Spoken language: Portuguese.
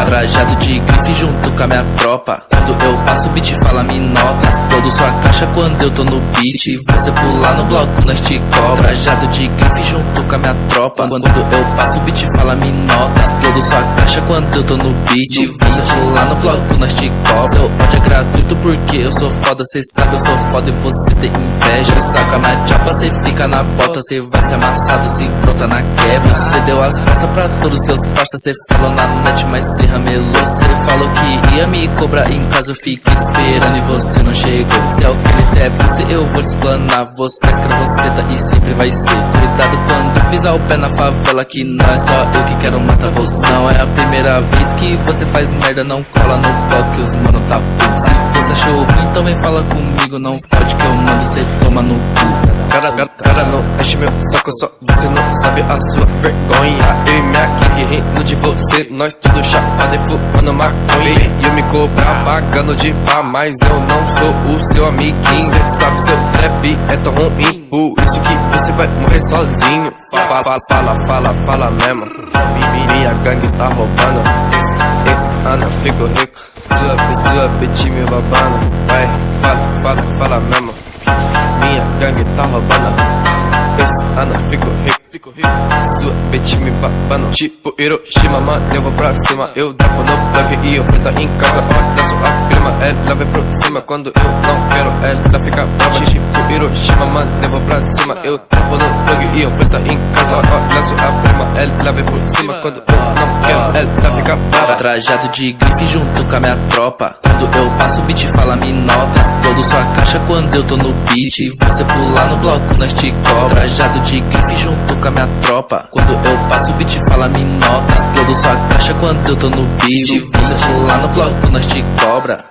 Trajado de grife junto com a minha tropa. Quando eu passo o beat fala me nota. Todo sua caixa quando eu tô no beat. Se você pular no bloco nós te cobra. Trajado de grife junto com a minha tropa. Quando eu passo o beat fala me nota. Todo sua caixa quando eu tô no beat. Se você pular no bloco nós te cobra. Seu ódio é gratuito porque eu sou foda. Cê sabe eu sou foda e você tem inveja. Eu saco a minha chapa, cê fica na bota. Cê vai ser amassado se brota na quebra. Cê deu as costas pra todos seus parça. Cê falou na net mas cê ramelou. Cê falou que ia me cobrar em casa. Eu fiquei te esperando e você não chegou. Se é o que cê é bruce eu vou te explanar. Você é escravoceta e sempre vai ser. Cuidado quando pisar o pé na favela, que não é só eu que quero matar você. Não é a primeira vez que você faz merda. Não cola no pó que os mano tá puto. Se você achou ruim então vem falar comigo. Não fode que eu mando, cê toma no cu. Cara, não enche meu saco, só você não sabe a sua vergonha. Eu e minha gang rindo de você, nós tudo chapado e fumando maconha. E eu me cobrar pagando de pá, mas eu não sou o seu amiguinho. Cê sabe seu trap é tão ruim, por isso que você vai morrer sozinho. Fala mesmo. Minha gangue tá roubando. Esse ano eu fico rico. Sua bitch me babando. Vai, fala mesmo. Minha gangue tá roubando. Esse ano eu fico rico. Sua bitch me babando. Tipo Hiroshima, mano, eu vou pra cima. Eu dropo no plug e eu frita em casa. Olha sua prima, ela vem por cima. Quando eu não quero, ela fica brava. Tipo Hiroshima, mano, eu vou pra cima. Eu dropo no plug e eu frita em casa. Olha sua prima, ela vem por cima. Quando eu não quero, ela fica brava. Trajado de grife junto com a minha tropa. Quando eu passo o beat fala me notas. Todo sua caixa quando eu tô no beat. Se você pular no bloco nós te cobra. Trajado de grife junto com a minha tropa. Quando eu passo o beat fala me notas. Todo sua caixa quando eu tô no beat. Se você pular no bloco nós te cobra.